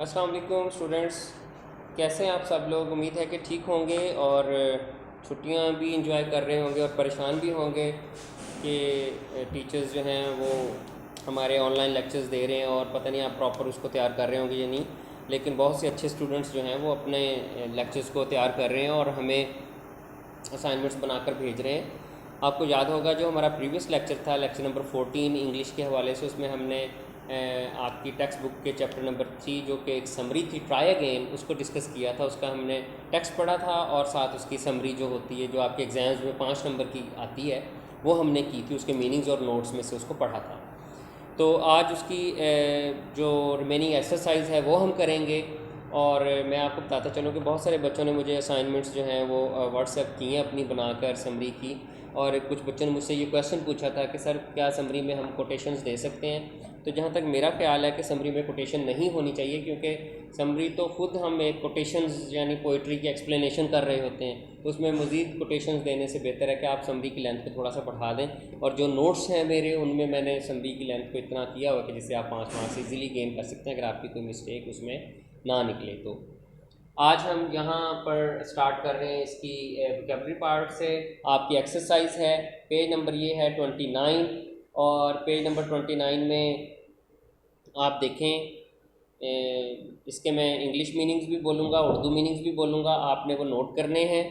अस्सलाम वालेकुम स्टूडेंट्स, कैसे हैं आप सब लोग। उम्मीद है कि ठीक होंगे और छुट्टियां भी इंजॉय कर रहे होंगे और परेशान भी होंगे कि टीचर्स जो हैं वो हमारे ऑनलाइन लेक्चर्स दे रहे हैं और पता नहीं आप प्रॉपर उसको तैयार कर रहे होंगे या नहीं। लेकिन बहुत से अच्छे स्टूडेंट्स जो हैं वो अपने लेक्चर्स को तैयार कर रहे हैं और हमें असाइनमेंट्स बनाकर भेज रहे हैं। आपको याद होगा जो हमारा प्रीवियस लेक्चर था, लेक्चर नंबर 14 इंग्लिश के हवाले से, उसमें हमने आपकी टेक्स्ट बुक के चैप्टर नंबर 3 जो कि एक समरी थी, ट्राई अगेन, उसको डिस्कस किया था। उसका हमने टेक्स्ट पढ़ा था और साथ उसकी समरी जो होती है, जो आपके एग्ज़ाम्स में 5 नंबर की आती है, वो हमने की थी। उसके मीनिंग्स और नोट्स में से उसको पढ़ा था। तो आज उसकी जो रिमेनिंग एक्सरसाइज है वो हम करेंगे। और मैं आपको बताता चलूँ कि बहुत सारे बच्चों ने मुझे असाइनमेंट्स जो हैं वो व्हाट्सएप किए हैं अपनी बनाकर समरी की। और कुछ बच्चों ने मुझसे ये क्वेश्चन पूछा था कि सर क्या समरी में हम कोटेशंस दे सकते हैं। तो जहाँ तक मेरा ख्याल है कि समरी में कोटेशन नहीं होनी चाहिए, क्योंकि समरी तो ख़ुद हम एक कोटेशंस यानी पोइट्री की एक्सप्लेनेशन कर रहे होते हैं। तो उसमें मज़ीद कोटेशंस देने से बेहतर है कि आप समरी की लेंथ को थोड़ा सा बढ़ा दें। और जो नोट्स हैं मेरे, उनमें मैंने समरी की लेंथ को इतना किया हुआ कि जिससे आप 5 मार्क्स ईजिली गेन कर सकते हैं अगर आपकी कोई मिस्टेक उसमें ना निकले। तो आज हम यहाँ पर स्टार्ट कर रहे हैं इसकी वोकैबुलरी पार्ट से। आपकी एक्सरसाइज है, पेज नंबर ये है 29। और पेज नंबर 29 में आप देखें, इसके मैं इंग्लिश मीनिंग्स भी बोलूँगा, उर्दू मीनिंग्स भी बोलूँगा, आपने वो नोट करने हैं।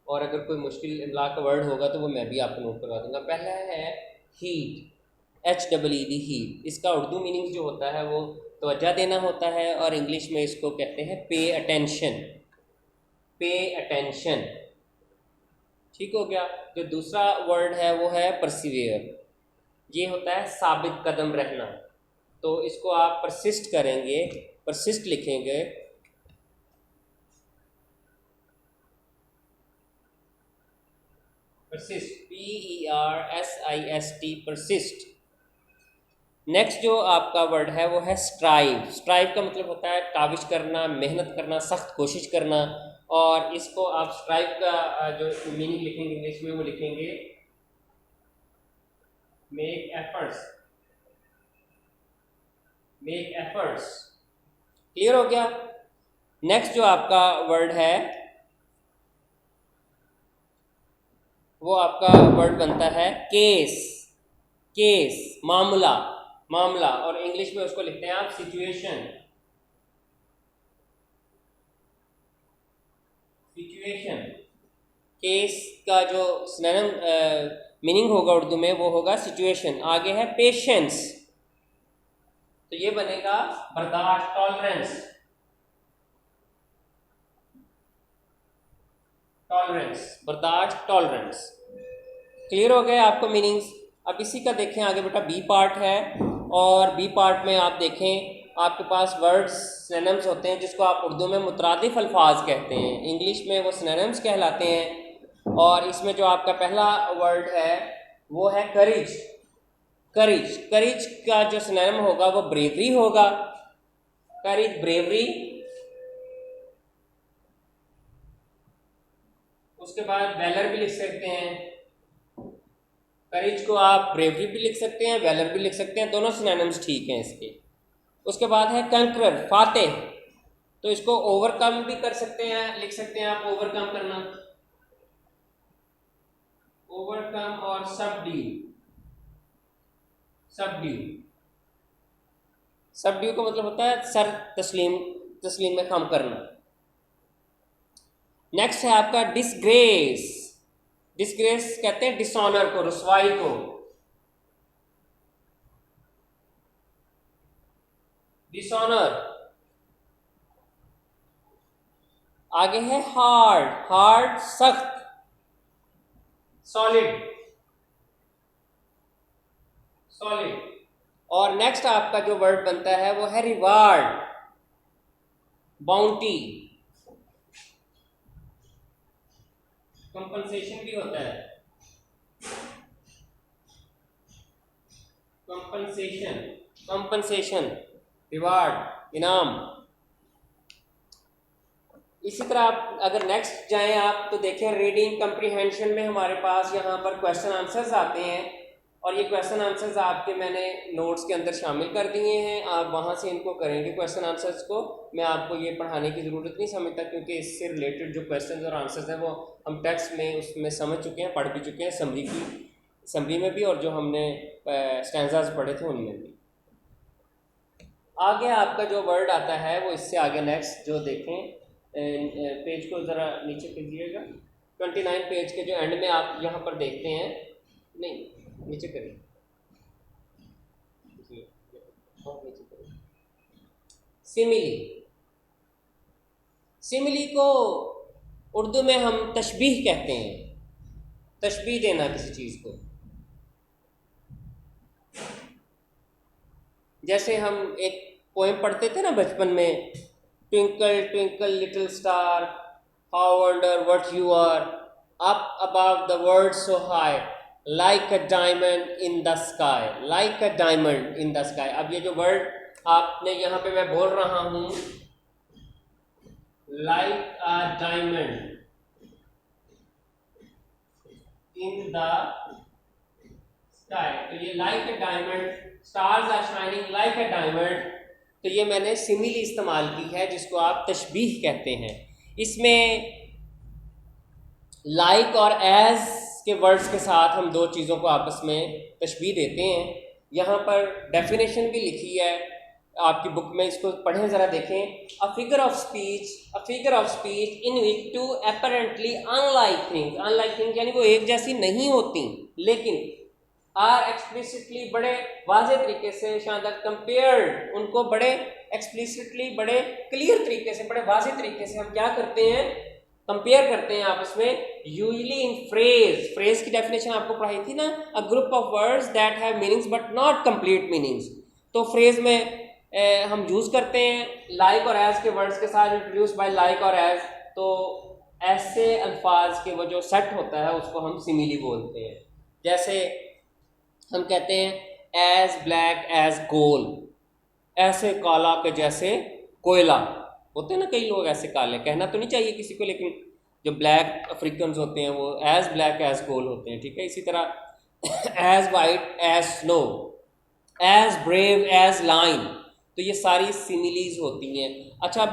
और अगर कोई मुश्किल इमला का वर्ड होगा तो वो मैं भी आपको नोट करवा दूँगा। पहला है हीट, HEED, हीट। इसका उर्दू मीनिंग जो होता है वो तवज्जो देना होता है, और इंग्लिश में इसको कहते हैं पे अटेंशन। पे अटेंशन, ठीक हो गया। जो दूसरा वर्ड है वो है परसिवियर। ये होता है साबित कदम रहना। तो इसको आप परसिस्ट करेंगे, परसिस्ट लिखेंगे, परसिस्ट, PERSIST, परसिस्ट। नेक्स्ट जो आपका वर्ड है वो है स्ट्राइव। स्ट्राइव का मतलब होता है काविश करना, मेहनत करना, सख्त कोशिश करना। और इसको आप स्ट्राइव का जो मीनिंग लिखेंगे इंग्लिश में वो लिखेंगे make efforts, make efforts. Clear हो गया। नेक्स्ट जो आपका वर्ड है वो आपका वर्ड बनता है केस। केस, मामला, मामला। और इंग्लिश में उसको लिखते हैं आप सिचुएशन, सिचुएशन। केस का जो सिनोनिम मीनिंग होगा उर्दू में वो होगा सिचुएशन। आगे है पेशेंस, तो ये बनेगा बर्दाश्त, टॉलरेंस, टॉलरेंस, बर्दाश्त, टॉलरेंस। क्लियर हो गए आपको मीनिंग्स। अब इसी का देखें आगे बेटा, बी पार्ट है। और बी पार्ट में आप देखें आपके पास वर्ड्स, सिनोनिम्स होते हैं जिसको आप उर्दू में मुतरादिफ अल्फाज कहते हैं, इंग्लिश में वो सिनोनिम्स कहलाते हैं। और इसमें जो आपका पहला वर्ड है वो है करेज। करेज, करेज का जो सिनोनिम होगा वो ब्रेवरी होगा। करेज, ब्रेवरी। उसके बाद वैलर भी लिख सकते हैं। करेज को आप ब्रेवरी भी लिख सकते हैं, वैलर भी लिख सकते हैं, दोनों सिनोनिम्स ठीक हैं इसके। उसके बाद है कंकरर, फातेह। तो इसको ओवरकम भी कर सकते हैं, लिख सकते हैं आप ओवरकम करना, ओवरकम। और सबड्यू, सबड्यू, सबड्यू का मतलब होता है सर तस्लीम, तस्लीम में खम करना। नेक्स्ट है आपका डिसग्रेस। डिसग्रेस कहते हैं डिसऑनर को, रुसवाई को। डिसऑनर। आगे है हार्ड, हार्ड सख्त, सॉलिड, सॉलिड। और नेक्स्ट आपका जो वर्ड बनता है वो है रिवार्ड, बाउंटी। कंपनसेशन भी होता है, कंपनसेशन, कंपनसेशन, रिवार्ड, इनाम। इसी तरह आप अगर नेक्स्ट जाएं आप तो देखें रीडिंग कंप्रीहेंशन में हमारे पास यहाँ पर क्वेश्चन आंसर्स आते हैं। और ये क्वेश्चन आंसर्स आपके मैंने नोट्स के अंदर शामिल कर दिए हैं, आप वहाँ से इनको करेंगे क्वेश्चन आंसर्स को। मैं आपको ये पढ़ाने की ज़रूरत नहीं समझता, क्योंकि इससे रिलेटेड जो क्वेश्चन और आंसर्स हैं वो हम टेक्स्ट में उसमें समझ चुके हैं, पढ़ भी चुके हैं, समरी में भी, और जो हमने स्टैंजाज पढ़े थे उनमें भी। आगे आपका जो वर्ड आता है वो इससे आगे नेक्स्ट जो देखें, पेज को ज़रा नीचे कीजिएगा, 29 पेज के जो एंड में आप यहाँ पर देखते हैं, नहीं नीचे करिए, सिमिली। सिमिली को उर्दू में हम तशबीह कहते हैं, तशबीह देना किसी चीज़ को। जैसे हम एक पोएम पढ़ते थे ना बचपन में, twinkle twinkle little star how wonder what you are, up above the world so high, like a diamond in the sky, like a diamond in the sky. अब ये जो वर्ड आपने यहाँ पे मैं बोल रहा हूँ, like a diamond in the sky, तो ये like a diamond, stars are shining like a diamond, तो ये मैंने सिमिली इस्तेमाल की है जिसको आप तशबीह कहते हैं। इसमें लाइक और एज के वर्ड्स के साथ हम दो चीज़ों को आपस में तशबीह देते हैं। यहाँ पर डेफिनेशन भी लिखी है आपकी बुक में, इसको पढ़ें ज़रा देखें। A figure of speech in which two apparently unlike things यानी वो एक जैसी नहीं होती लेकिन आर एक्सप्लिसिटली, बड़े वाज़े तरीके से, शानदार, कंपेयर्ड, उनको बड़े एक्सप्लिसिटली, बड़े क्लियर तरीके से, बड़े वाज़े तरीके से हम क्या करते हैं, कंपेयर करते हैं आपस में। यूजली इन फ्रेज की डेफिनेशन आपको पढ़ाई थी ना, अ group of words that have meanings but not complete meanings. तो फ्रेज में हम यूज़ करते हैं लाइक और एज के वर्ड्स के साथ, इंट्रोड्यूस बाय लाइक और एज, तो ऐसे अल्फाज के वो जो सेट होता है उसको हम सिमिली बोलते हैं। जैसे हम कहते हैं एज ब्लैक एज कोल, ऐसे काला के जैसे कोयला। होते हैं ना कई लोग ऐसे काले, कहना तो नहीं चाहिए किसी को, लेकिन जो ब्लैक अफ्रीकन होते हैं वो एज ब्लैक एज कोल होते हैं, ठीक है। इसी तरह as white as snow, as brave as lion, तो ये सारी सिमिलीज होती हैं। अच्छा, अब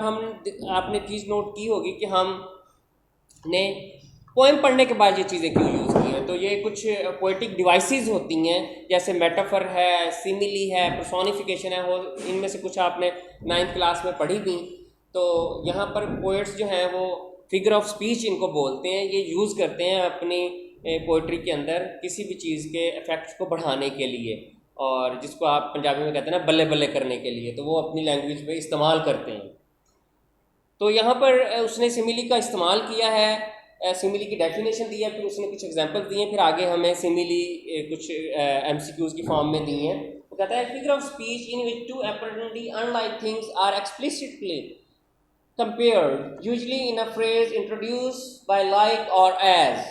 आपने चीज़ नोट की होगी कि हमने पोएम पढ़ने के बाद ये चीज़ें क्यों यूज़ की हैं। तो ये कुछ पोएटिक डिवाइसेस होती हैं, जैसे मेटाफर है, सिमिली है, पर्सोनिफिकेशन है, वो इनमें से कुछ आपने 9th क्लास में पढ़ी थी। तो यहाँ पर पोएट्स जो हैं वो फिगर ऑफ स्पीच इनको बोलते हैं, ये यूज़ करते हैं अपनी पोइट्री के अंदर किसी भी चीज़ के इफेक्ट्स को बढ़ाने के लिए, और जिसको आप पंजाबी में कहते हैं ना बल्ले बल्ले करने के लिए, तो वो अपनी लैंग्वेज में इस्तेमाल करते हैं। तो यहाँ पर उसने सिमिली का इस्तेमाल किया है, सिमिली की डेफिनेशन दी है, फिर उसने कुछ एग्जांपल दिए हैं, फिर आगे हमें सिमिली कुछ एमसीक्यूज की फॉर्म में दी हैं। वो कहता है figure of speech in which two apparently unlike things are explicitly compared, usually in a phrase introduced by like or as.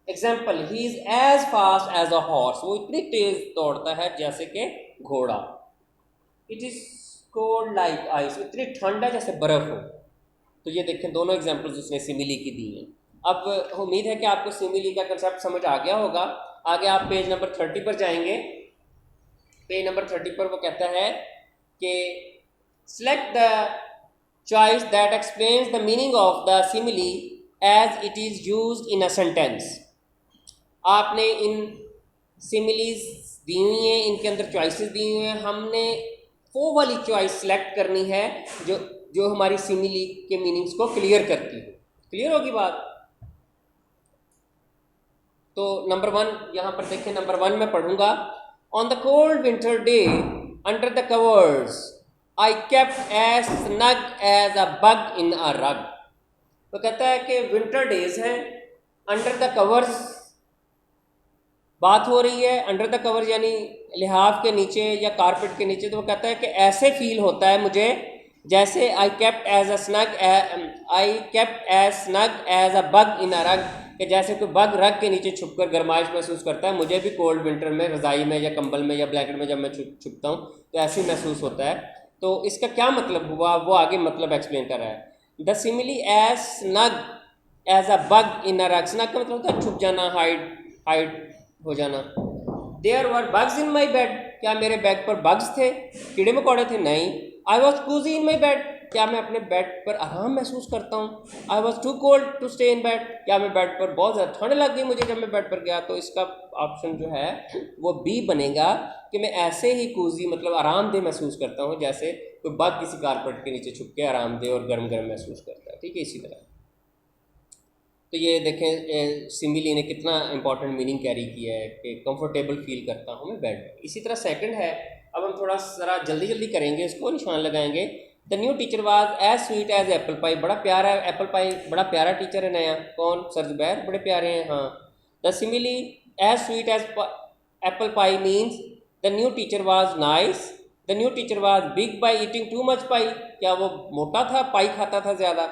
Example, he is as fast as a horse, वो इतनी तेज दौड़ता है जैसे कि घोड़ा। It is cold like ice, इतनी ठंड है जैसे बर्फ हो। तो ये देखें दोनों एग्जाम्पल्स उसने सिमिली की दी हैं। अब उम्मीद है कि आपको सिमिली का कंसेप्ट समझ आ गया होगा। आगे आप पेज नंबर 30 पर जाएंगे। पेज नंबर 30 पर वो कहता है कि select the choice that explains the meaning of the simile as it is used in a sentence। आपने इन सिमिलीज दी हुई हैं, इनके अंदर चॉइसेस दी हुई हैं, हमने वो वाली चॉइस सेलेक्ट करनी है जो हमारी सिमिली के मीनिंग्स को क्लियर करती है। क्लियर होगी बात? तो नंबर 1 यहाँ पर देखें, नंबर 1 में पढ़ूंगा। On the cold winter day under the covers I kept as snug as a bug in a rug। तो कहता है कि विंटर डेज हैं, अंडर द कवर्स बात हो रही है, अंडर द कवर्स यानी लिहाफ के नीचे या कारपेट के नीचे। तो वो कहता है कि ऐसे फील होता है मुझे जैसे I kept as snug as a bug in a rug, कि जैसे कोई बग रग के नीचे छुपकर गर्माइश महसूस करता है। मुझे भी कोल्ड विंटर में रज़ाई में या कंबल में या ब्लैंकेट में जब मैं छुपता हूँ तो ऐसे ही महसूस होता है। तो इसका क्या मतलब हुआ, वो आगे मतलब एक्सप्लेन कर रहा है। The simile as snug as a bug in a rug, snug का मतलब होता है छुप जाना, हाइड हो जाना। There were bugs in my bed, क्या मेरे बेड पर बग्स थे, कीड़े मकोड़े थे? नहीं। I was cosy in my bed, क्या मैं अपने बेड पर आराम महसूस करता हूँ? I was too cold to stay in bed, क्या मैं बेड पर बहुत ज़्यादा ठंड लग गई मुझे जब मैं बेड पर गया? तो इसका ऑप्शन जो है वो बी बनेगा कि मैं ऐसे ही कूजी मतलब आरामदेह महसूस करता हूँ जैसे कोई बग किसी कारपेट के नीचे छुप के आरामदेह और गर्म गर्म महसूस करता है। ठीक है, इसी तरह। तो ये देखें सिमिली ने कितना इंपॉर्टेंट मीनिंग कैरी किया है कि कंफर्टेबल फील करता हूँ मैं बेड में। इसी तरह सेकंड है, अब हम थोड़ा ज़रा जल्दी जल्दी करेंगे, इसको निशान लगाएंगे। The new teacher was as sweet as apple pie, बड़ा प्यारा एप्पल पाई, बड़ा प्यारा टीचर है नया। कौन? सर जुबैर, बड़े प्यारे हैं। हाँ। The simile as sweet as apple pie means the new teacher was nice, the new teacher was big by eating too much pie, क्या वो मोटा था, पाई खाता था ज़्यादा?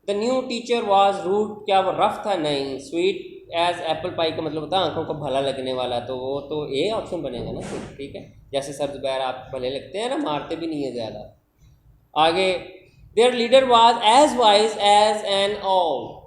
The new teacher was rude, क्या वो रफ था? नहीं। स्वीट एज एप्पल पाई का मतलब होता है आंखों को भला लगने वाला, तो वो तो ए ऑप्शन बनेगा ना। ठीक है, जैसे सर जुबैर आप भले लगते हैं ना, मारते भी नहीं है ज़्यादा। आगे, their leader was as wise as an owl,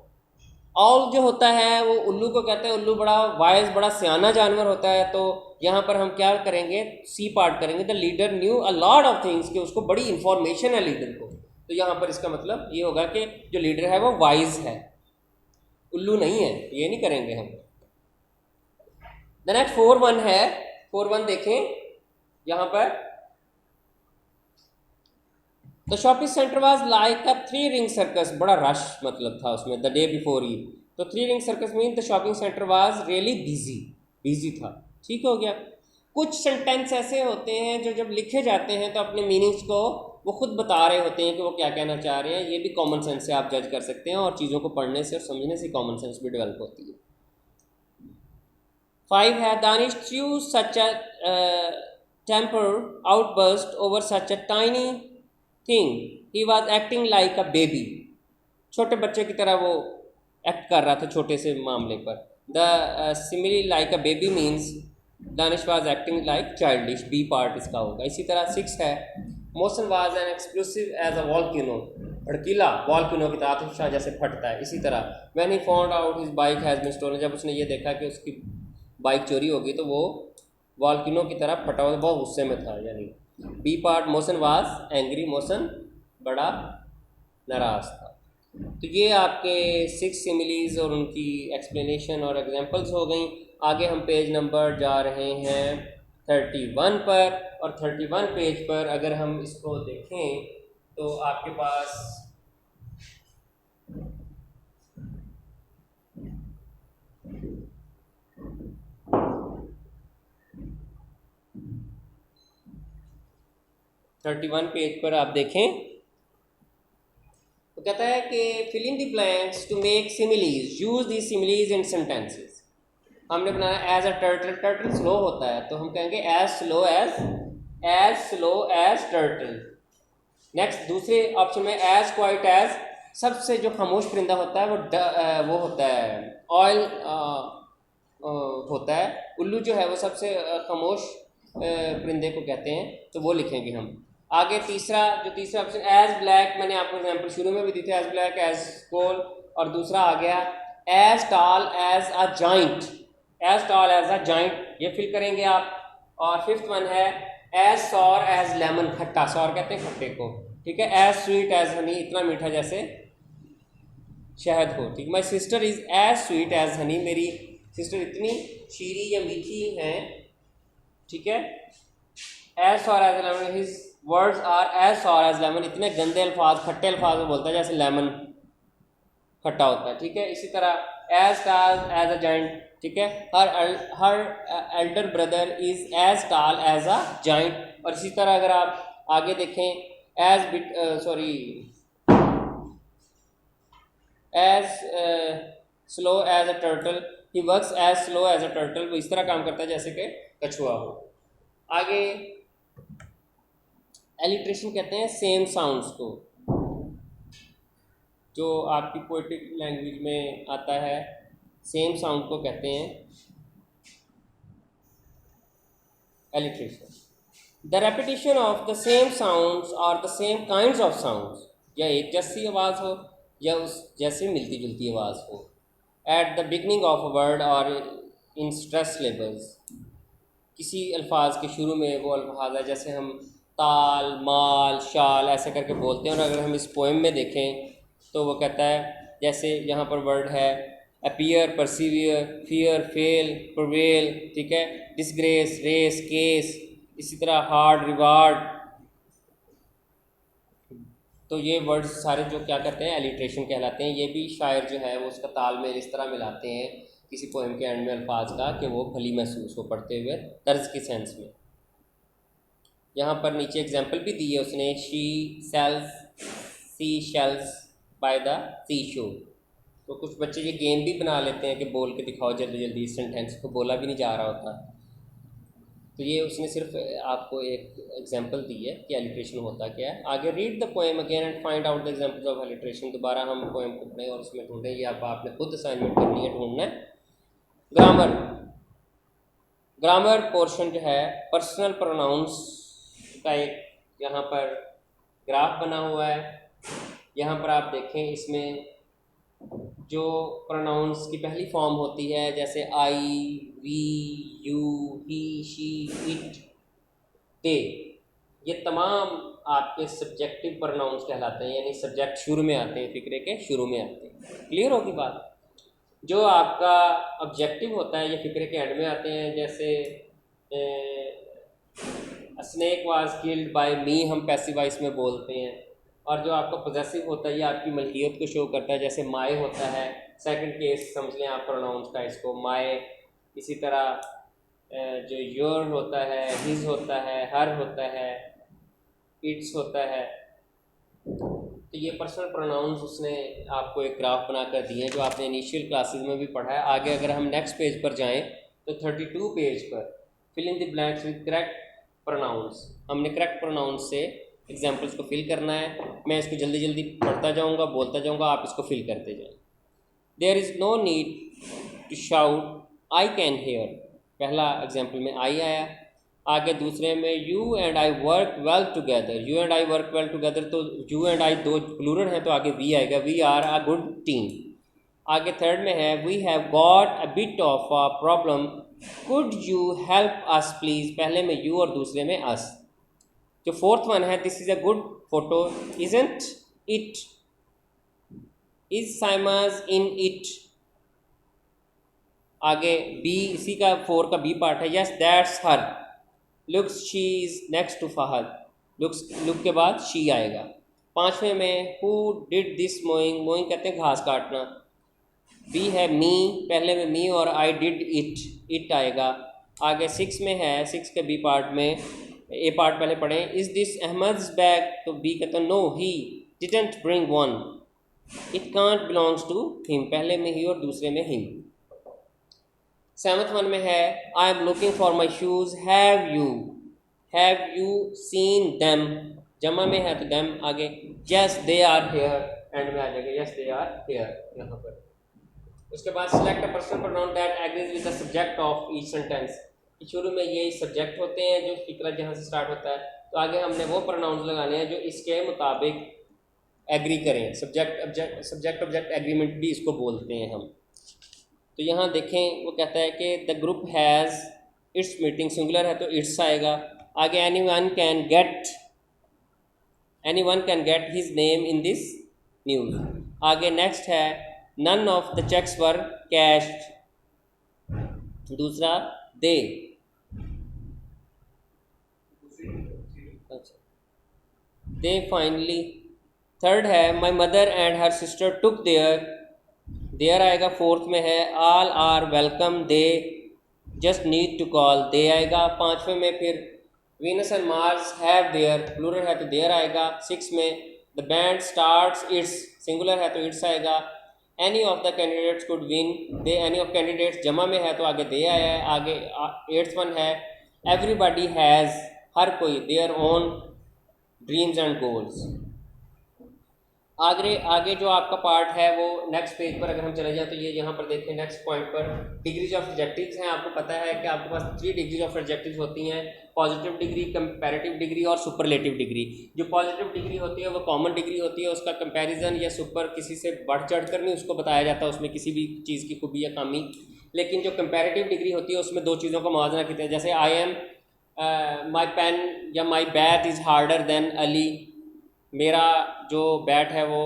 owl जो होता है वो उल्लू को कहते हैं, उल्लू बड़ा वाइज बड़ा सियाना जानवर होता है। तो यहाँ पर हम क्या करेंगे, सी पार्ट करेंगे। The leader new a lot of things, कि उसको बड़ी इंफॉर्मेशन है लीडर को। तो यहाँ पर इसका मतलब ये होगा कि जो लीडर है वो वाइज है, उल्लू नहीं है। ये नहीं करेंगे हम। द नेक्स्ट 4-1 है। 4-1 देखें यहाँ पर, the shopping centre was like a 3 ring circus, बड़ा रश मतलब था उसमें। द डे बिफोर ईद, तो 3 ring circus mean the shopping centre was really busy, busy था। ठीक हो गया। कुछ सेंटेंस ऐसे होते हैं जो जब लिखे जाते हैं तो अपने मीनिंग्स को वो खुद बता रहे होते हैं कि वो क्या कहना चाह रहे हैं। ये भी कॉमन सेंस से आप जज कर सकते हैं, और चीज़ों को पढ़ने से और समझने से कॉमन सेंस भी डेवलप होती है। 5 है, Danish through such a temper outburst over such a tiny thing, he was acting like a baby, छोटे बच्चे की तरह वो एक्ट कर रहा था छोटे से मामले पर। The simile like a baby means Danish was acting like childish, B part इसका होगा। इसी तरह 6 है, motion was an explosive as a volcano, भड़कीला वॉल्केनो की तरह आतिशबाजी जैसे फटता है। इसी तरह when he found out his bike has been stolen, जब उसने ये देखा कि उसकी बाइक चोरी होगी तो वो वॉल्केनो की तरह फटा हुआ, बहुत गुस्से में था। यानी B part, motion was angry, motion बड़ा नाराज था। तो ये आपके 6 सिमिलीज़ और उनकी एक्सप्लेनेशन और एग्जांपल्स हो गई। आगे हम पेज नंबर जा रहे हैं 31 पर, और 31 पेज पर अगर हम इसको देखें तो आपके पास पेज पर आप देखें तो कहता है कि fill in the blanks to make similes, use the similes in sentences. हमने बनाया as a turtle, turtle slow होता है तो हम कहेंगे as slow as turtle. Next दूसरे ऑप्शन में एज क्वाइट एज, सबसे जो खामोश परिंदा होता है वो होता है ऑयल होता है। उल्लू जो है वो सबसे खामोश परिंदे को कहते हैं, तो वो लिखेंगे हम। आगे तीसरा ऑप्शन एज ब्लैक, मैंने आपको एग्जांपल शुरू में भी दी थी, एज ब्लैक एज कोल। और दूसरा आ गया as tall as a giant, as tall as a giant, ये फिल करेंगे आप। और 5th वन है एज सॉर एज लेमन, खट्टा, सॉर कहते हैं खट्टे को। ठीक है, एज स्वीट एज हनी, इतना मीठा जैसे शहद हो। ठीक, my sister is as sweet as honey, मेरी सिस्टर इतनी शीरी या मीठी हैं। ठीक है, as sour as lemon, his words are as sour as lemon, इतने गंदे अल्फाज, खट्टे अल्फाज में बोलता है जैसे लेमन खट्टा होता है। ठीक है, इसी तरह as tall as a giant. ठीक है, her elder brother is as tall as a giant. और इसी तरह अगर आप आगे देखें as slow as a turtle, he works as slow as a turtle, वो इस तरह काम करता है जैसे कि कछुआ हो। आगे एलिट्रेशन कहते हैं सेम साउंड्स को, जो आपकी पोएटिक लैंग्वेज में आता है, सेम साउंड को कहते हैं alliteration. The repetition of the same sounds और the same kinds of sounds, या एक जैसी आवाज़ हो या उस जैसे मिलती जुलती आवाज़ हो, at the beginning of a word और इन स्ट्रेस लेबल्स। किसी अल्फाज के शुरू में वो अल्फाज है, जैसे हम ताल, माल, शाल ऐसे करके बोलते हैं। और अगर हम इस पोएम में देखें तो वो कहता है, जैसे यहाँ पर वर्ड है अपीयर, परसीवियर, फियर, फेल, प्रवेल, ठीक है, डिसग्रेस, रेस, केस, इसी तरह हार्ड, रिवार्ड। तो ये वर्ड्स सारे जो क्या करते हैं, एलिट्रेशन कहलाते हैं। ये भी शायर जो है वो उसका तालमेल इस तरह मिलाते हैं किसी पोएम के एंड में अल्फाज का कि वो भली महसूस हो पढ़ते हुए, तर्ज के सेंस में। यहाँ पर नीचे एग्जाम्पल भी दी है उसने, she sells sea shells by the sea shore. तो कुछ बच्चे ये गेम भी बना लेते हैं कि बोल के दिखाओ जल्दी जल्दी, इस सेंटेंस को बोला भी नहीं जा रहा होता। तो ये उसने सिर्फ आपको एक एग्जांपल दी है कि एलिट्रेशन होता क्या है। आगे read the poem again and find out the examples of alliteration. दोबारा हम पोएम को पढ़ें और उसमें ढूंढें। ये आपने खुद असाइनमेंट करनी है, ढूंढना है। ग्रामर, ग्रामर पोर्शन जो है पर्सनल प्रोनाउंस का एक यहाँ पर ग्राफ बना हुआ है। यहाँ पर आप देखें, इसमें जो प्रोनाउंस की पहली फॉर्म होती है जैसे I, we, you, he, she, it, they, ये तमाम आपके सब्जेक्टिव प्रोनाउंस कहलाते हैं, यानी सब्जेक्ट शुरू में आते हैं, फिक्रे के शुरू में आते हैं। क्लियर होगी बात। जो आपका ऑब्जेक्टिव होता है ये फिक्रे के एंड में आते हैं। जैसे स्नेक वाज किल्ड बाय मी, हम पैसिव वॉइस में बोलते हैं। और जो आपका पोजेसिव होता है ये आपकी मलकियत को शो करता है, जैसे माय होता है, सेकंड केस समझ लें आप प्रोनाउंस का इसको, माय। इसी तरह जो योर होता है, हिज होता है, हर होता है, इट्स होता है। तो ये पर्सनल प्रोनाउंस उसने आपको एक ग्राफ बना कर दिए हैं जो आपने इनिशियल क्लासेस में भी पढ़ा है। आगे अगर हम नेक्स्ट पेज पर जाएं तो 32 पेज पर fill in the blanks with correct pronouns, हमने करेक्ट प्रोनाउंस से एग्जाम्पल्स को फिल करना है। मैं इसको जल्दी जल्दी पढ़ता जाऊंगा, बोलता जाऊंगा, आप इसको फिल करते जाएं। There is no need to shout I can hear, पहला एग्जाम्पल में आई आया। आगे दूसरे में you and I work well together, you and I work well together, तो यू एंड आई दो प्लूरल हैं तो आगे वी आएगा, we are a good team. आगे थर्ड में है we have got a bit of a problem, could you help us please, पहले में यू और दूसरे में अस। जो फोर्थ वन है, this is a good photo, isn't it, is Seamus in it. आगे बी, इसी का 4 का बी पार्ट है, yes that's her, looks she is next to Fahad, looks, look के बाद शी आएगा। पांचवें में who did this mowing, mowing कहते हैं घास काटना। बी है मी, पहले में मी और आई डिड इट, इट आएगा। आगे 6 में है, 6 के बी पार्ट में ए पार्ट पहले पढ़ें, इज दिस अहमद्स बैग, तो बी कहते हैं no he didn't bring one, it can't belongs to him, पहले में ही और दूसरे में हिम। 7th वन में है I am looking for my shoes, have you seen them, जमा में है तो देम। आगे yes they are here, end में आ जाएगा यस दे आर हेयर यहाँ पर। उसके बाद select a personal pronoun that agrees with the subject of each sentence, शुरू में यही सब्जेक्ट होते हैं जो फिक्रा जहाँ से स्टार्ट होता है, तो आगे हमने वो प्रोनाउंस लगाने हैं जो इसके मुताबिक एग्री करें। सब्जेक्ट ऑब्जेक्ट एग्रीमेंट भी इसको बोलते हैं हम। तो यहाँ देखें वो कहता है कि the group has its meeting, singular है तो इट्स आएगा। आगे any one can get his name in this news. आगे नेक्स्ट है none of the checks were cashed, दूसरा दे, दे फाइनली। थर्ड है my mother and her sister took their आएगा। Fourth में है all are welcome, they just need to call, they आएगा। पांचवें में फिर Venus and Mars have their, plural है तो देयर आएगा। 6 में the band starts it's, singular है तो इट्स आएगा। Any of the candidates could win, they, any of candidates जमा में है तो आगे दे आया है। आगे 8th वन है एवरीबॉडी हैज़, हर कोई, their own dreams and goals. आगे जो आपका पार्ट है वो नेक्स्ट पेज पर अगर हम चले जाएं तो ये यहाँ पर देखें नेक्स्ट पॉइंट पर डिग्रीज ऑफ एडजेक्टिव्स हैं। आपको पता है कि आपके पास 3 डिग्रीज ऑफ एडजेक्टिव्स होती हैं, पॉजिटिव डिग्री, कंपैरेटिव डिग्री और सुपरलेटिव डिग्री। जो पॉजिटिव डिग्री होती है वो कॉमन डिग्री होती है, उसका कंपैरिजन या सुपर किसी से बढ़ चढ़ कर नहीं उसको बताया जाता, उसमें किसी भी चीज़ की खूबी या खामी लेकिन जो कंपैरेटिव डिग्री होती है उसमें दो चीज़ों का मुआवजा करते हैं, जैसे आई एम माई पेन या my bat is harder than Ali, मेरा जो बैट है वो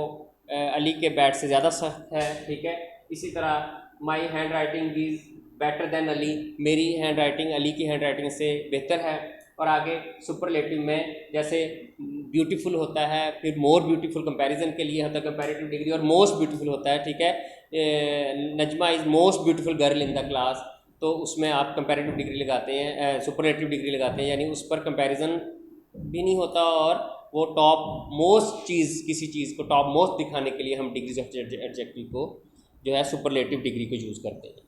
अली के बैट से ज़्यादा सख्त है, ठीक है। इसी तरह my hand writing is better than Ali, मेरी हैंड राइटिंग अली की हैंड राइटिंग से बेहतर है। और आगे सुपरलेटिव में जैसे ब्यूटीफुल होता है, फिर मोर ब्यूटीफुल कंपैरिजन के लिए होता है कंपैरेटिव डिग्री, और मोस्ट ब्यूटीफुल होता है, ठीक है। Najma is most beautiful girl in the class, तो उसमें आप कंपैरेटिव डिग्री लगाते हैं, सुपरलेटिव डिग्री लगाते हैं, यानी उस पर कंपैरिजन भी नहीं होता और वो टॉप मोस्ट चीज़, किसी चीज़ को टॉप मोस्ट दिखाने के लिए हम डिग्रीज ऑफ एडजेक्टिव को जो है सुपरलेटिव डिग्री को यूज़ करते हैं।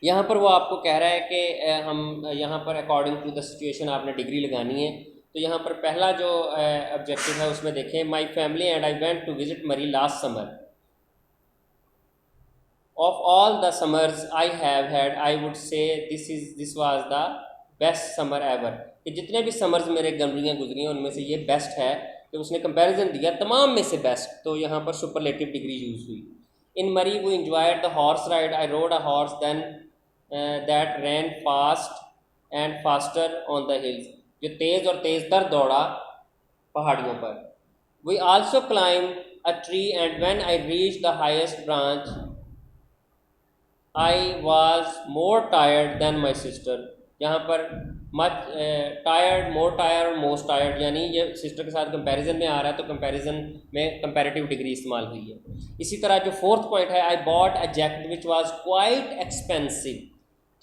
यहाँ पर वो आपको कह रहा है कि हम यहाँ पर अकॉर्डिंग टू द सिचुएशन आपने डिग्री लगानी है। तो यहाँ पर पहला जो ऑब्जेक्टिव है उसमें देखें, my family and I went to visit Murree last summer, of all the summers I have had I would say this was the best summer ever, कि जितने भी समर्स मेरे गर्मियाँ गुजरी हैं उनमें से ये बेस्ट है, कि उसने कंपैरिजन दिया तमाम में से बेस्ट, तो यहाँ पर सुपरलेटिव डिग्री यूज़ हुई। इन मरी वो enjoyed the horse ride, I rode a horse then that ran fast and faster on the hills, जो तेज़ और तेज़ तर दौड़ा पहाड़ियों पर। We also climb a tree and when I reach the highest branch I was more tired than my sister, यहाँ पर मच टायर्ड, मोर टायर्ड और मोस्ट टायर्ड, यानी ये सिस्टर के साथ कंपैरिजन में आ रहा है, तो कंपैरिजन में कंपैरेटिव डिग्री इस्तेमाल हुई है। इसी तरह जो फोर्थ पॉइंट है, I bought a jacket which was quite expensive,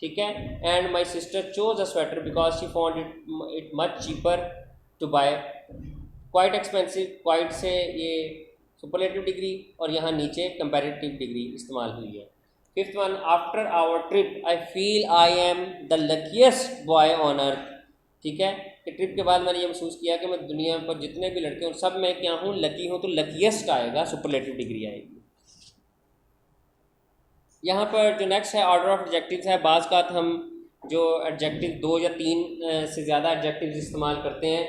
ठीक है, and my sister chose a sweater because she found it much cheaper to buy. Quite expensive, quite से ये सुपरलेटिव डिग्री और यहाँ नीचे कंपैरेटिव डिग्री इस्तेमाल हुई है। Fifth one, after our trip I feel I am the luckiest boy on earth, ठीक है, कि ट्रिप के बाद मैंने ये महसूस किया कि मैं दुनिया पर जितने भी लड़के उन सब में क्या हूँ, लकी हूँ, तो लकीस्ट आएगा, सुपरलेटिव डिग्री आएगी। यहाँ पर जो नेक्स्ट है ऑर्डर ऑफ एडजेक्टिव्स है, बाज़ का हम जो एडजेक्टिव 2 या 3 से ज़्यादा एडजेक्टिव्स इस्तेमाल करते हैं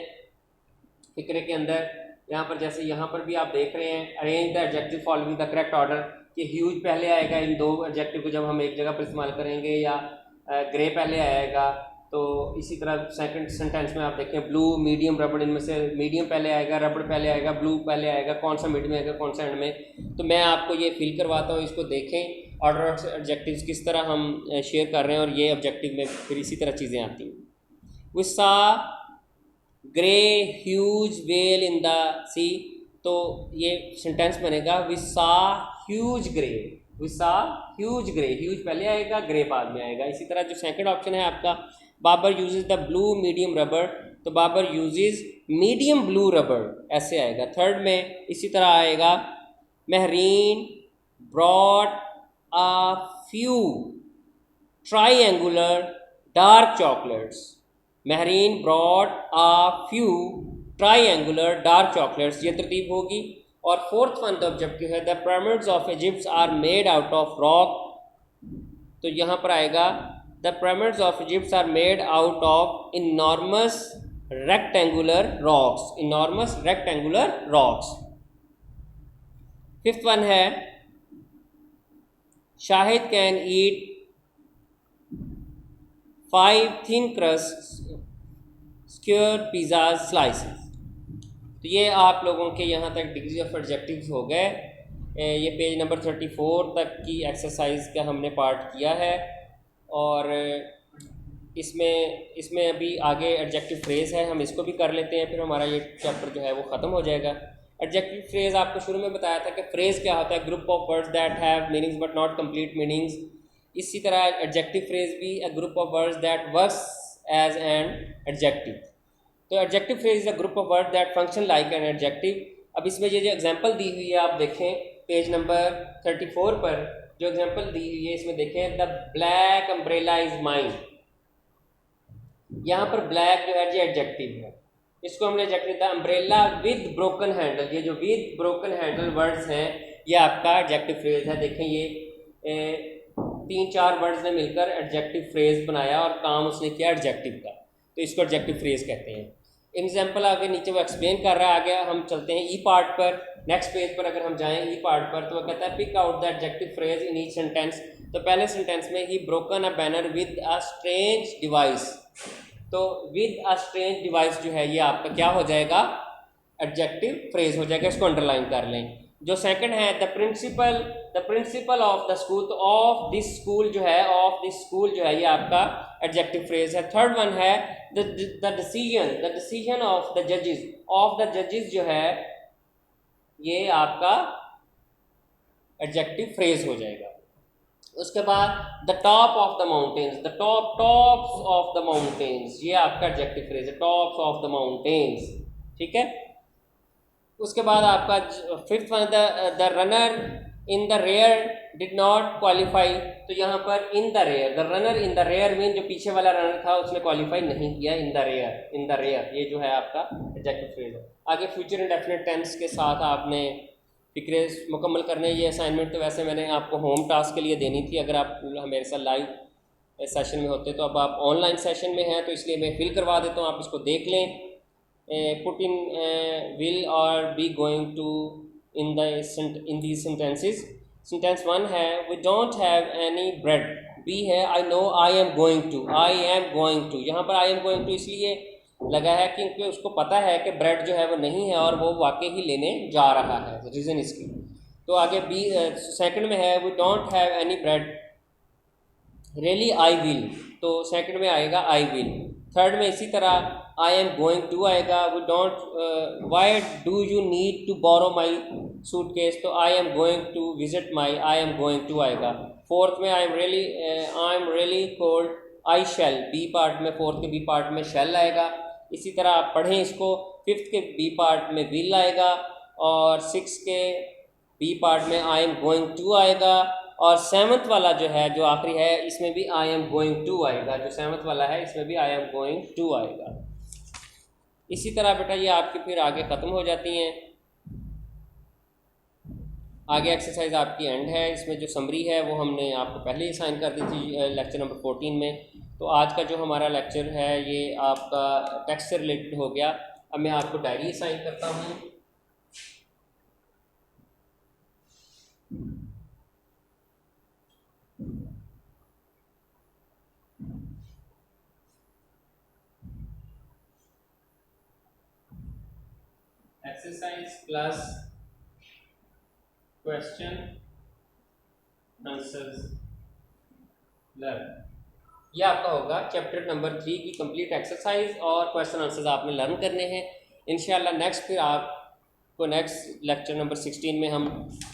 फिक्रे के अंदर। यहाँ पर जैसे यहाँ पर भी आप देख रहे हैं, arrange the adjective following the correct order, कि ह्यूज पहले आएगा इन दो एडजेक्टिव को जब हम एक जगह पर इस्तेमाल करेंगे, या ग्रे पहले आएगा। तो इसी तरह सेकंड सेंटेंस में आप देखें, ब्लू, मीडियम, रबड़, इनमें से मीडियम पहले आएगा, रबड़ पहले आएगा, ब्लू पहले आएगा, कौन सा मिड में आएगा, कौन सा एंड में। तो मैं आपको ये फील करवाता हूँ, इसको देखें ऑर्डर ऑफ एडजेक्टिव्स किस तरह हम शेयर कर रहे हैं, और ये ऑब्जेक्टिव में फिर इसी तरह चीज़ें आती हैं। We saw grey huge whale in the sea, तो ये सेंटेंस बनेगा we saw huge grey, we saw huge grey, huge पहले आएगा, ग्रे बाद में आएगा। इसी तरह जो सेकंड ऑप्शन है आपका, Babar uses the blue medium rubber, तो बाबर यूजेस मीडियम ब्लू रबड़, ऐसे आएगा। थर्ड में इसी तरह आएगा, Mehreen brought a few triangular dark chocolates, Mehreen brought a few triangular dark chocolates, ये तरतीब होगी। और फोर्थ वन द ऑब्जेक्टिव है, the pyramids of Egypt are made out of rock, तो यहाँ पर आएगा the pyramids of Egypt are made out of enormous rectangular rocks, enormous rectangular rocks. Fifth one है, Shahid can eat 5 thin crust square pizza slices, तो ये आप लोगों के यहाँ तक डिग्री ऑफ एडजेक्टिव्स हो गए। ये पेज नंबर 34 तक की एक्सरसाइज का हमने पार्ट किया है, और इसमें अभी आगे एडजेक्टिव फ्रेज़ है, हम इसको भी कर लेते हैं, फिर हमारा ये चैप्टर जो है वो ख़त्म हो जाएगा। एडजेक्टिव फ्रेज़ आपको शुरू में बताया था कि फ्रेज़ क्या होता है, group of words that have meanings but not complete meanings. इसी तरह एडजेक्टिव फ्रेज़ भी a group of words that works as an adjective. तो adjective phrase is a group of word that function like an adjective. अब इसमें ये जो example दी हुई है आप देखें पेज नंबर 34 पर जो एग्जांपल दी हुई है, इसमें देखें, the black umbrella is mine, यहाँ पर ब्लैक जो है ये एडजेक्टिव है, इसको हमने adjective the umbrella with broken handle, ये जो विद ब्रोकन हैंडल वर्ड्स हैं ये आपका एडजेक्टिव फ्रेज है। देखें ये 3-4 वर्ड्स ने मिलकर एडजेक्टिव फ्रेज बनाया और काम उसने किया एडजेक्टिव का, तो इसको एडजेक्टिव फ्रेज कहते हैं। एग्जाम्पल आगे नीचे वो एक्सप्लेन कर रहा है, आगे हम चलते हैं ई पार्ट पर। नेक्स्ट पेज पर अगर हम जाएं ई पार्ट पर, तो वो कहता है pick out the adjective phrase in each sentence, तो पहले सेंटेंस में ही broken a banner with a strange device, तो विद अ स्ट्रेंज डिवाइस जो है ये आपका क्या हो जाएगा, एडजेक्टिव फ्रेज हो जाएगा, इसको अंडरलाइन कर लें। जो सेकंड है the principle of the school, तो ऑफ दिस स्कूल जो है, ऑफ दिस स्कूल जो है ये आपका एडजेक्टिव फ्रेज है। थर्ड वन है द डिसीजन ऑफ द जजेस जो है ये आपका एडजेक्टिव फ्रेज हो जाएगा। उसके बाद the top of the mountains, the tops of the mountains, ये आपका एडजेक्टिव फ्रेज है, टॉप्स ऑफ द माउंटेन्स, ठीक है। उसके बाद आपका fifth one the runner in the rear did not qualify, तो यहाँ पर in the rear, the runner in the rear mean जो पीछे वाला रनर था उसने क्वालिफाई नहीं किया, इन द रेयर ये जो है आपका एडजेक्टिव फ्रेज है। आगे फ्यूचर इंडेफिनिट टेंस के साथ आपने फिक्रे मुकम्मल करने, ये असाइनमेंट तो वैसे मैंने आपको होम टास्क के लिए देनी थी, अगर आप मेरे साथ लाइव सेशन में होते, तो अब आप ऑनलाइन सेशन में हैं तो इसलिए मैं फिल करवा देता हूँ, आप इसको देख लें। पुट इन विल और be going to in the sentences. Sentence one है we don't have any bread, B है I know I am going to, यहाँ पर आई एम गोइंग टू इसलिए लगा है क्योंकि उसको पता है कि ब्रेड जो है वो नहीं है और वो वाकई ही लेने जा रहा है, रीज़न इसकी। तो आगे बी सेकंड में है we don't have any bread, really I will, तो सेकंड में आएगा आई विल। थर्ड में इसी तरह आई एम गोइंग टू आएगा, we don't why do you need to borrow my suitcase, तो I am going to visit my, I am going to आएगा। Fourth में I am really cold, I shall, B part में, fourth के B part में shall आएगा। इसी तरह आप पढ़ें इसको, फिफ्थ के बी पार्ट में विल आएगा और सिक्स के बी पार्ट में आई एम गोइंग टू आएगा, और सेवन्थ वाला जो है जो आखिरी है इसमें भी आई एम गोइंग टू आएगा, जो सेवन्थ वाला है इसमें भी आई एम गोइंग टू आएगा। इसी तरह बेटा ये आपकी फिर आगे ख़त्म हो जाती हैं। आगे एक्सरसाइज आपकी एंड है, इसमें जो समरी है वो हमने आपको पहले ही साइन कर दी थी लेक्चर नंबर 14 में। तो आज का जो हमारा लेक्चर है ये आपका टेक्स्ट से रिलेटेड हो गया। अब मैं आपको डायरी साइन करता हूँ। Exercise plus question answers learn, ये आपका होगा चैप्टर नंबर 3 की कंप्लीट एक्सरसाइज और क्वेश्चन आंसर्स आपने लर्न करने हैं इंशाल्लाह। नेक्स्ट फिर आपको नेक्स्ट लेक्चर नंबर 16 में हम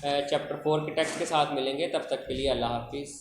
चैप्टर 4 के टेक्स्ट के साथ मिलेंगे। तब तक के लिए अल्लाह हाफिज़।